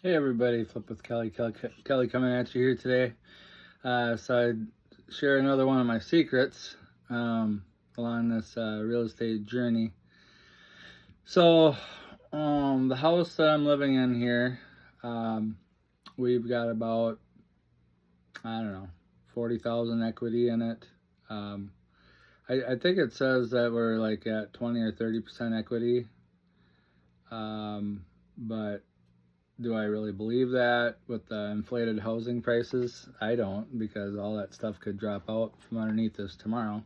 Hey everybody, Flip with Kelly coming at you here today. So I'd share another one of my secrets along this real estate journey. So the house that I'm living in here, we've got about, I don't know, 40,000 equity in it. I think it says that we're like at 20 or 30% equity, but do I really believe that with the inflated housing prices? I don't, because all that stuff could drop out from underneath us tomorrow.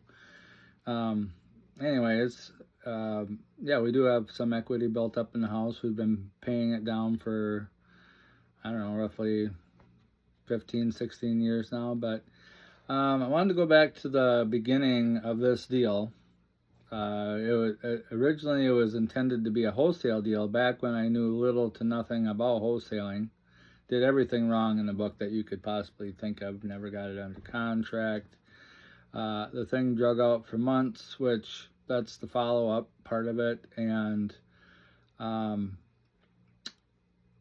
Anyways, yeah, we do have some equity built up in the house. We've been paying it down for, I don't know, roughly 15, 16 years now. But I wanted to go back to the beginning of this deal. Originally it was intended to be a wholesale deal back when I knew little to nothing about wholesaling. Did everything wrong in the book that you could possibly think of. Never got it under contract. The thing drug out for months, which that's the follow-up part of it. And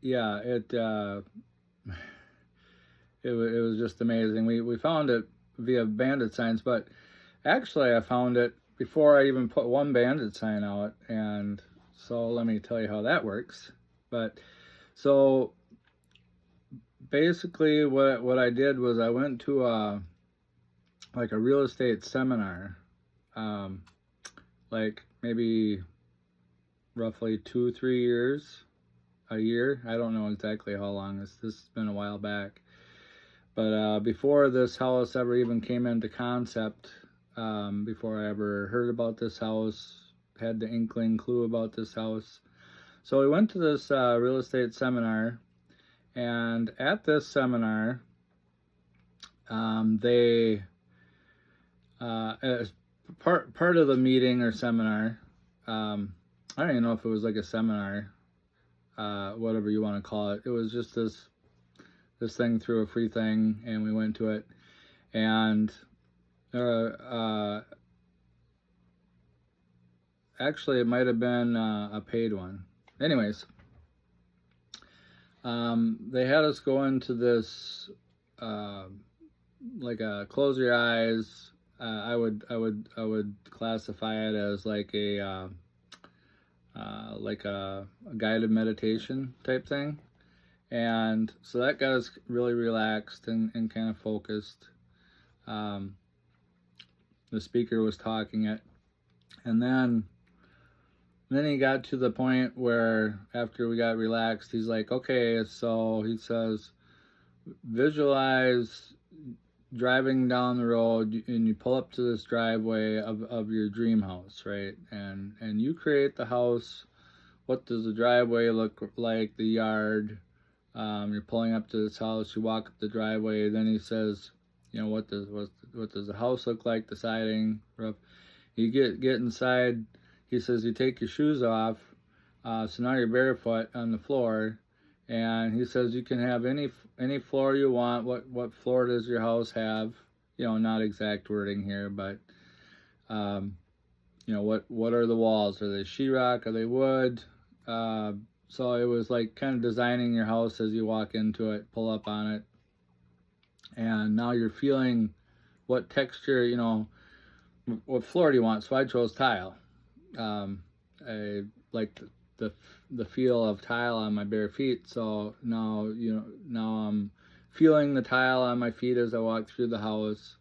yeah, it was just amazing. We found it via bandit signs, but actually I found it before I even put one bandit sign out. And so let me tell you how that works. But so basically what I did was I went to a real estate seminar, like maybe roughly 2-3 years, a year. I don't know exactly how long. This has been a while back. But before this house ever even came into concept, before I ever heard about this house, had the inkling clue about this house. So we went to this real estate seminar, and at this seminar, they, as part of the meeting or seminar, I don't even know if it was like a seminar, whatever you want to call it. It was just this thing through a free thing, and we went to it. And actually it might have been a paid one. Anyways, they had us go into this like a close your eyes. I would classify it as like a guided meditation type thing. And so that got us really relaxed and kind of focused. The speaker was talking it, and then he got to the point where after we got relaxed, he's like, okay, so he says, visualize driving down the road and you pull up to this driveway of your dream house, right? And you create the house. What does the driveway look like? The yard. You're pulling up to this house, you walk up the driveway. Then he says, you know, what does the house look like? The siding, roof. You get inside. He says you take your shoes off, so now you're barefoot on the floor. And he says you can have any floor you want. What floor does your house have? You know, not exact wording here, but you know, what are the walls? Are they sheetrock? Are they wood? So it was like kind of designing your house as you walk into it, pull up on it. And now you're feeling what texture, you know, what floor do you want? So I chose tile. I like the feel of tile on my bare feet. So now, you know, now I'm feeling the tile on my feet as I walk through the house.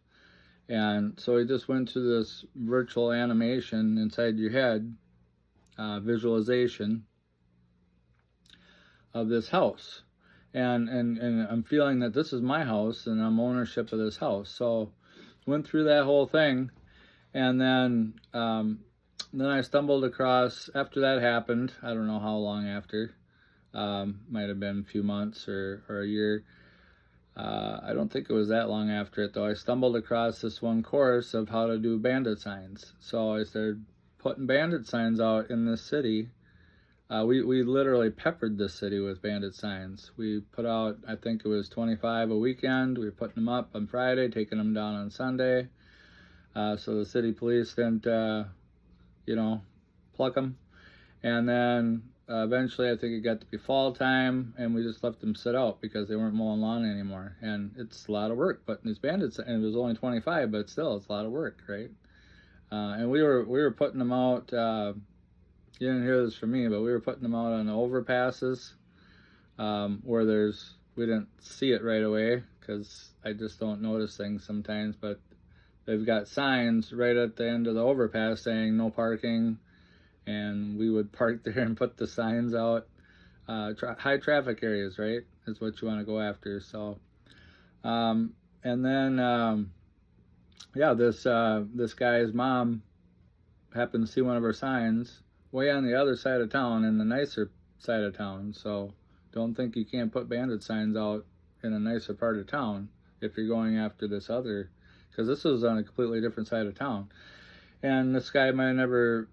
And so we just went to this virtual animation inside your head, visualization of this house. And I'm feeling that this is my house and I'm ownership of this house. So went through that whole thing, and then I stumbled across, after that happened, I don't know how long after, might have been a few months or a year. I don't think it was that long after it though. I stumbled across this one course of how to do bandit signs. So I started putting bandit signs out in this city. We literally peppered this city with bandit signs. We put out, I think it was 25 a weekend. We were putting them up on Friday, taking them down on Sunday. So the city police didn't, you know, pluck them. And then eventually I think it got to be fall time, and we just left them sit out because they weren't mowing lawn anymore. And it's a lot of work putting these bandits, and it was only 25, but still it's a lot of work, right? And we were putting them out. You didn't hear this from me, but we were putting them out on the overpasses where we didn't see it right away because I just don't notice things sometimes. But they've got signs right at the end of the overpass saying no parking, and we would park there and put the signs out. High traffic areas, right, is what you want to go after. So, and then this guy's mom happened to see one of our signs way on the other side of town, in the nicer side of town. So don't think you can't put bandit signs out in a nicer part of town if you're going after this other, because this was on a completely different side of town. And this guy might have never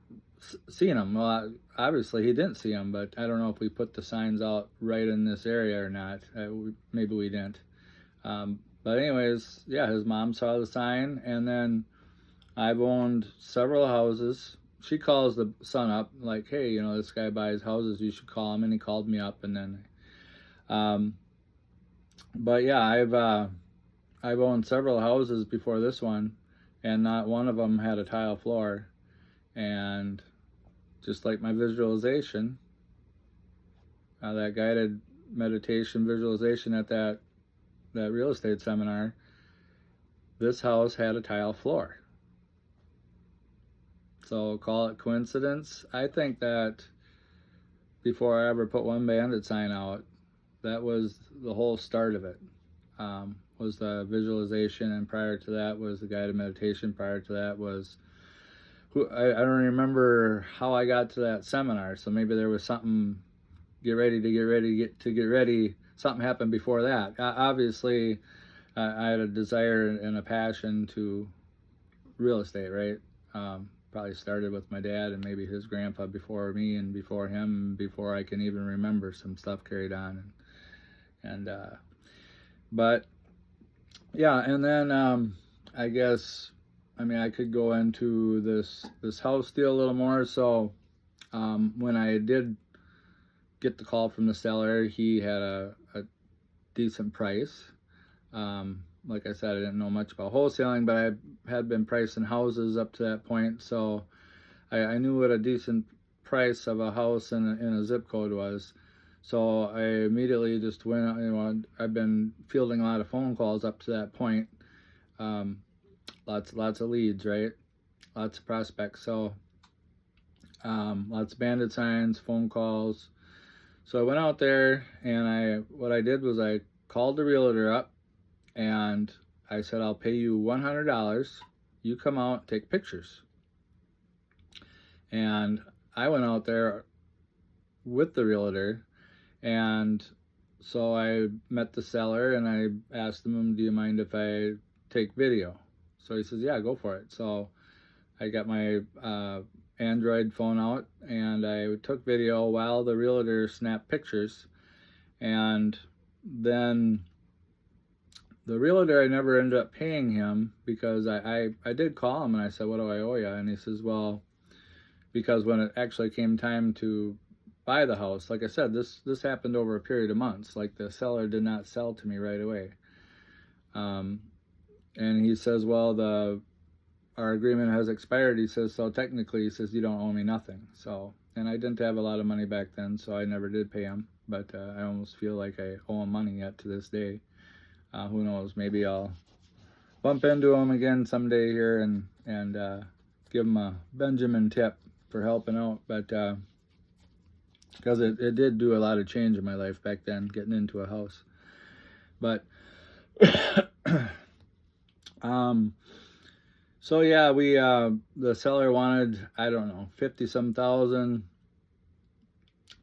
seen him. Well, obviously he didn't see him, but I don't know if we put the signs out right in this area or not. Maybe we didn't. But anyways, yeah, his mom saw the sign, and then I've owned several houses. She calls the son up, like, hey, you know, this guy buys houses, you should call him. And he called me up, and then, but yeah, I've owned several houses before this one, and not one of them had a tile floor. And just like my visualization, that guided meditation visualization at that real estate seminar, this house had a tile floor. So call it coincidence. I think that before I ever put one bandit sign out, that was the whole start of it. Was the visualization, and prior to that was the guided meditation. Prior to that was I don't remember how I got to that seminar. So maybe there was something. Get ready. Something happened before that. Obviously, I had a desire and a passion to real estate, right? Probably started with my dad and maybe his grandpa before me and before him, before I can even remember. Some stuff carried on, but yeah, and then I guess, I mean, I could go into this house deal a little more. So when I did get the call from the seller, he had a decent price. Like I said, I didn't know much about wholesaling, but I had been pricing houses up to that point, so I knew what a decent price of a house in a zip code was. So I immediately just went, you know, I've been fielding a lot of phone calls up to that point. Lots of leads, right? Lots of prospects. So lots of bandit signs, phone calls. So I went out there, and what I did was I called the realtor up, and I said, I'll pay you $100. You come out, take pictures. And I went out there with the realtor, and so I met the seller, and I asked him, do you mind if I take video? So he says, yeah, go for it. So I got my Android phone out, and I took video while the realtor snapped pictures. And then the realtor, I never ended up paying him, because I did call him and I said, what do I owe you? And he says, well, because when it actually came time to buy the house, like I said, this happened over a period of months. Like, the seller did not sell to me right away. And he says, well, our agreement has expired. He says, so technically, he says, you don't owe me nothing. So, and I didn't have a lot of money back then, so I never did pay him. But I almost feel like I owe him money yet to this day. Who knows? Maybe I'll bump into him again someday here and give him a Benjamin tip for helping out. But because it did do a lot of change in my life back then, getting into a house. But so yeah, we the seller wanted, I don't know, 50-some thousand,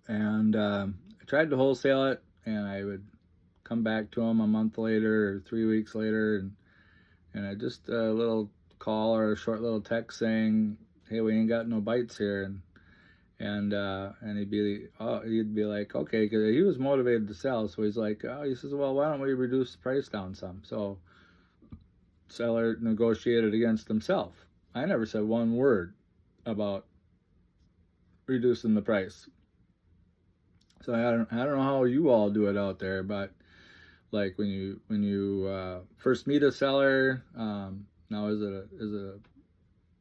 and I tried to wholesale it, and I would come back to him a month later or 3 weeks later, and I just a little call or a short little text saying, hey, we ain't got no bites here, and he'd be like, okay, because he was motivated to sell. So he's like, he says, well, why don't we reduce the price down some? So seller negotiated against himself. I never said one word about reducing the price. So I don't know how you all do it out there, but like when you first meet a seller, now is it a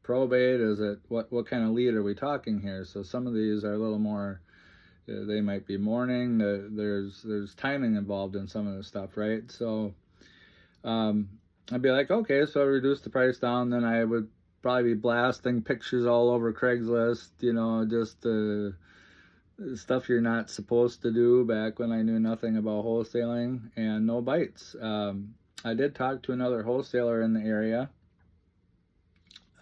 probate? Is it what kind of lead are we talking here? So some of these are a little more. They might be mourning. There's timing involved in some of the stuff, right? So I'd be like, okay, so I reduce the price down. Then I would probably be blasting pictures all over Craigslist, just stuff you're not supposed to do back when I knew nothing about wholesaling, and no bites. I did talk to another wholesaler in the area.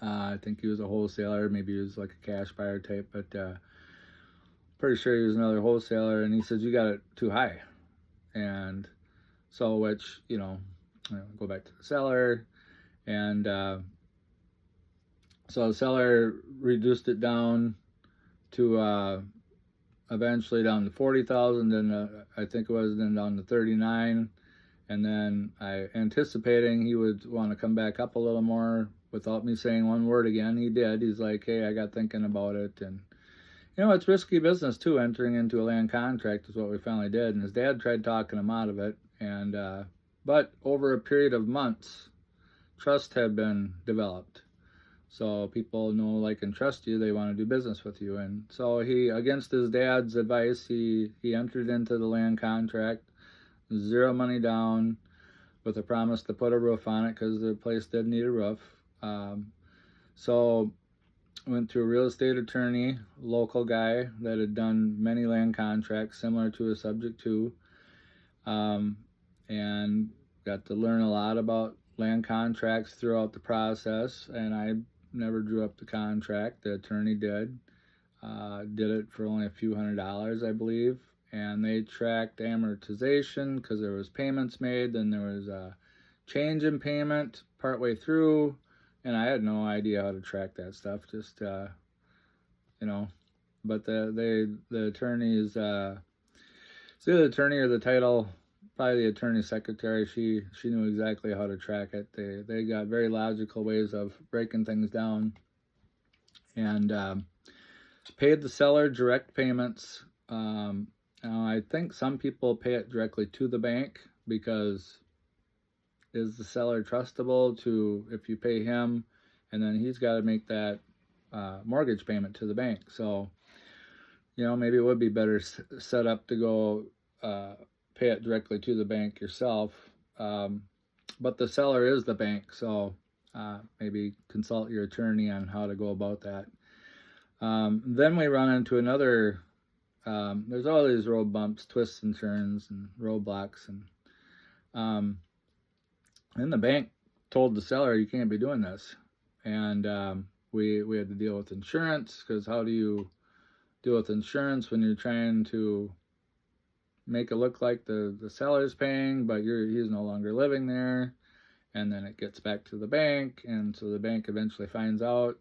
I think he was a wholesaler, maybe he was like a cash buyer type, but pretty sure he was another wholesaler, and he said, you got it too high. And so, which, go back to the seller, and so the seller reduced it down to eventually down to 40,000, and I think it was then down to 39, and then I anticipating he would want to come back up a little more without me saying one word again. He did. He's like, hey, I got thinking about it, and it's risky business too. Entering into a land contract is what we finally did, and his dad tried talking him out of it, and but over a period of months, trust had been developed. So people know, like, and trust you. They want to do business with you. And so he, against his dad's advice, he entered into the land contract, 0 money down, with a promise to put a roof on it because the place did need a roof. So went to a real estate attorney, local guy that had done many land contracts similar to a subject to, and got to learn a lot about land contracts throughout the process. And I never drew up the contract. The attorney did it for only a few $100s, I believe, and they tracked amortization because there was payments made, then there was a change in payment partway through, and I had no idea how to track that stuff. Just but the attorneys, the attorney or the title, probably the attorney secretary, she knew exactly how to track it. They got very logical ways of breaking things down, and paid the seller direct payments. I think some people pay it directly to the bank because is the seller trustable to, if you pay him and then he's got to make that mortgage payment to the bank. So maybe it would be better set up to go pay it directly to the bank yourself, but the seller is the bank, so maybe consult your attorney on how to go about that. Then we run into another, there's all these road bumps, twists and turns and roadblocks, and the bank told the seller, you can't be doing this. And we had to deal with insurance, because how do you deal with insurance when you're trying to make it look like the seller's paying, but he's no longer living there? And then it gets back to the bank, and so the bank eventually finds out,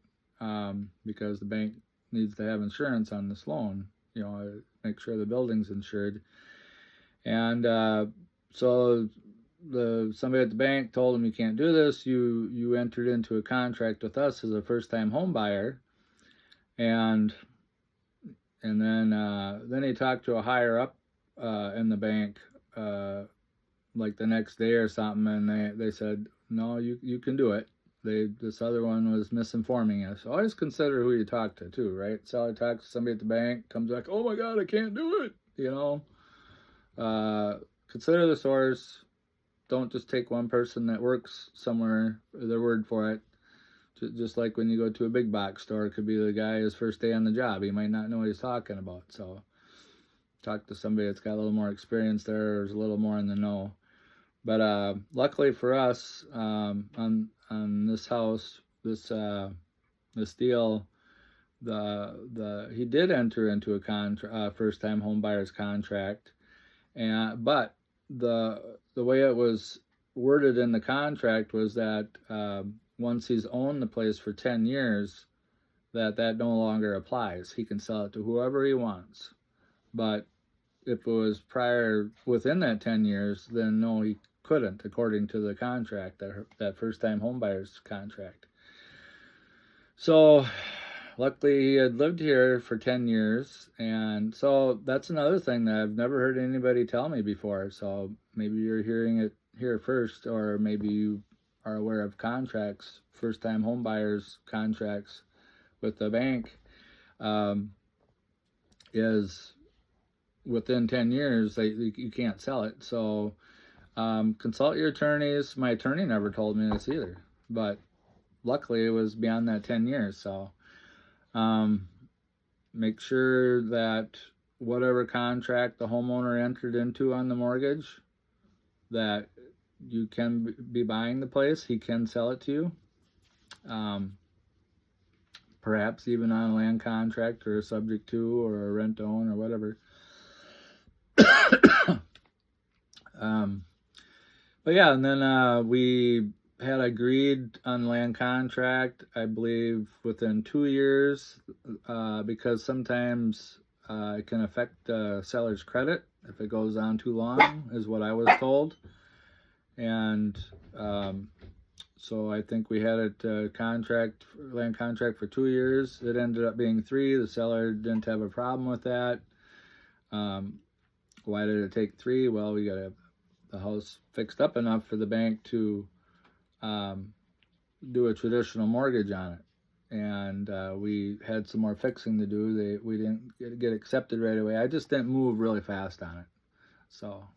because the bank needs to have insurance on this loan, make sure the building's insured. And so somebody at the bank told him, you can't do this. You entered into a contract with us as a first-time home buyer, and then he talked to a higher up in the bank, like the next day or something, and they said, no, you can do it. This other one was misinforming us. So always consider who you talk to too, right? Seller talks to somebody at the bank, comes back, oh my God, I can't do it. Consider the source. Don't just take one person that works somewhere, their word for it. Just like when you go to a big box store, it could be the guy his first day on the job. He might not know what he's talking about. So talk to somebody that's got a little more experience there, or is a little more in the know. But luckily for us, on this house, this deal, he did enter into a first-time home buyer's contract, but the way it was worded in the contract was that once he's owned the place for 10 years, that no longer applies. He can sell it to whoever he wants. But if it was prior within that 10 years, then no, he couldn't, according to the contract, that first-time home buyer's contract. So luckily he had lived here for 10 years, and so that's another thing that I've never heard anybody tell me before. So maybe you're hearing it here first, or maybe you are aware of contracts, first-time home buyers contracts with the bank, is within 10 years you can't sell it. So consult your attorneys. My attorney never told me this either, but luckily it was beyond that 10 years. So make sure that whatever contract the homeowner entered into on the mortgage, that you can be buying the place, he can sell it to you. Perhaps even on a land contract or a subject to or a rent own or whatever. But yeah, and then we had agreed on land contract, I believe, within 2 years, because sometimes it can affect the seller's credit if it goes on too long, is what I was told. And so I think we had it land contract for 2 years. It ended up being 3. The seller didn't have a problem with that. Why did it take 3? Well, we got to have the house fixed up enough for the bank to do a traditional mortgage on it. And we had some more fixing to do. We didn't get accepted right away. I just didn't move really fast on it. So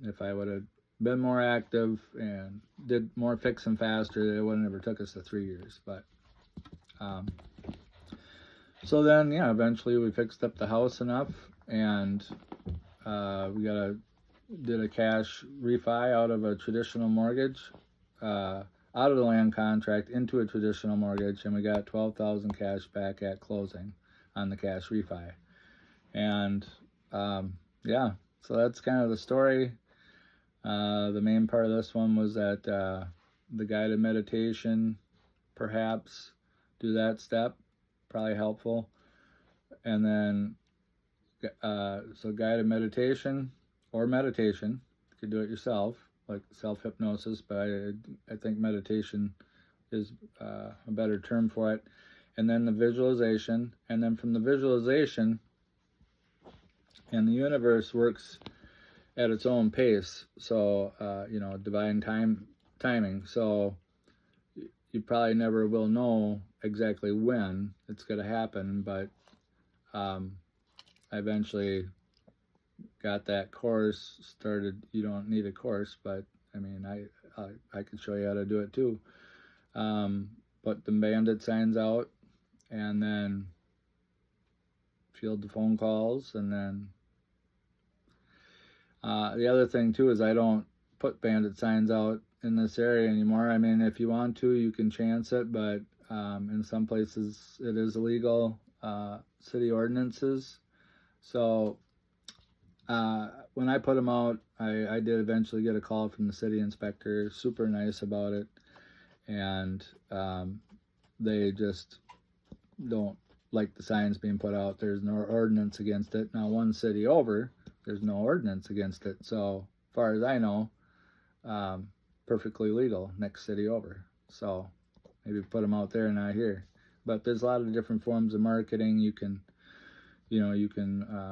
if I would have been more active and did more fixing faster, it wouldn't have ever took us to 3 years. But so then, yeah, eventually we fixed up the house enough, and we did a cash refi out of a traditional mortgage, out of the land contract into a traditional mortgage, and we got $12,000 cash back at closing on the cash refi. And yeah, so that's kind of the story. The main part of this one was that the guided meditation, perhaps do that step, probably helpful. And then so guided meditation or meditation, you could do it yourself, like self-hypnosis, but I think meditation is a better term for it. And then the visualization, and then from the visualization, and the universe works at its own pace. So, divine timing. So you probably never will know exactly when it's going to happen, but I eventually got that course started. You don't need a course, but I mean, I can show you how to do it too. Put the bandit signs out, and then field the phone calls, and then the other thing too is I don't put bandit signs out in this area anymore. I mean, if you want to, you can chance it, but in some places it is illegal, city ordinances. So when I put them out, I did eventually get a call from the city inspector, super nice about it, and they just don't like the signs being put out. There's no ordinance against it. Now, one city over, there's no ordinance against it. So far as I know, perfectly legal next city over. So maybe put them out there, not here. But there's a lot of different forms of marketing. You can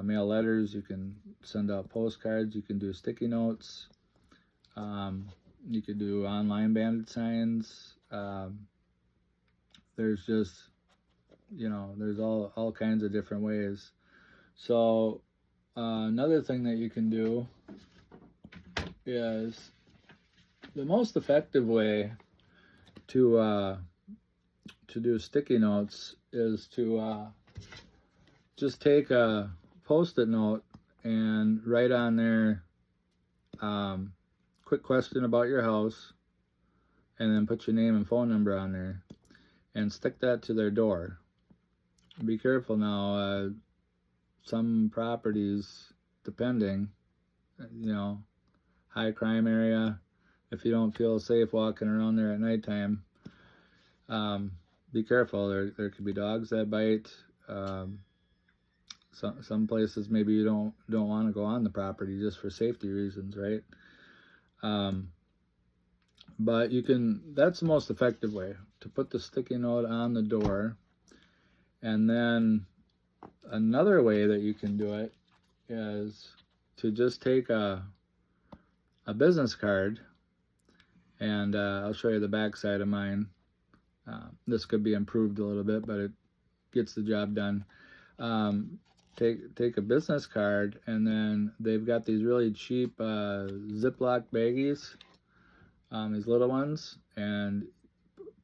mail letters, you can send out postcards, you can do sticky notes, you could do online bandit signs. There's just, there's all kinds of different ways. So another thing that you can do is the most effective way to do sticky notes is to just take a Post-it note and write on there, quick question about your house, and then put your name and phone number on there and stick that to their door. Be careful now, some properties, depending, high crime area, if you don't feel safe walking around there at nighttime, be careful. There could be dogs that bite. Some places maybe you don't want to go on the property just for safety reasons, right? But that's the most effective way, to put the sticky note on the door, And then another way that you can do it is to just take a business card, and I'll show you the back side of mine. This could be improved a little bit, but it gets the job done. Take a business card, and then they've got these really cheap Ziploc baggies, these little ones, and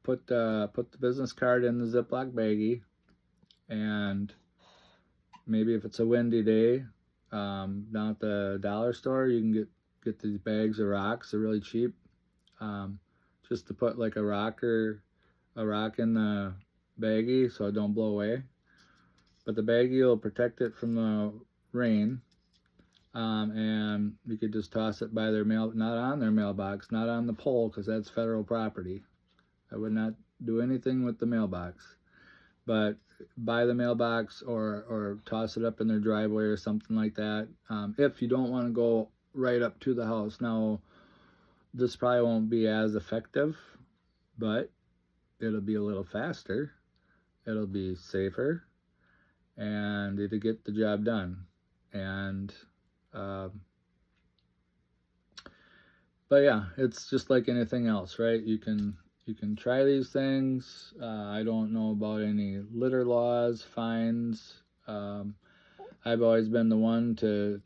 put the business card in the Ziploc baggie, and maybe if it's a windy day, down at the dollar store, you can get these bags of rocks. They're really cheap. Just to put like a rock in the baggie so it don't blow away. But the baggie will protect it from the rain. And you could just toss it by their not on their mailbox, not on the pole, because that's federal property. I would not do anything with the mailbox. But by the mailbox, or toss it up in their driveway or something like that, if you don't want to go right up to the house. Now, this probably won't be as effective, but it'll be a little faster, it'll be safer, and it'll get the job done. And but yeah, it's just like anything else, right? You can try these things. I don't know about any litter laws, fines. I've always been the one to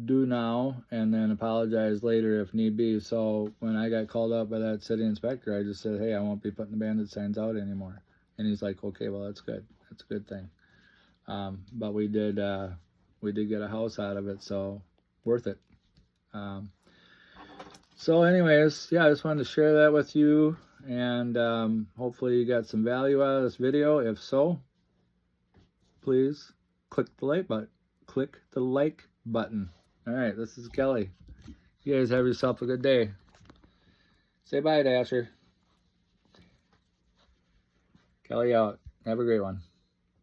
do now and then apologize later if need be. So when I got called out by that city inspector, I just said, hey, I won't be putting the bandit signs out anymore. And he's like, okay, well, that's good. That's a good thing. But we did get a house out of it, so worth it. So anyways, yeah, I just wanted to share that with you, and hopefully you got some value out of this video. If so, please click the like button. Click the like button. All right, this is Kelly. You guys have yourself a good day. Say bye, Dasher. Kelly out. Have a great one.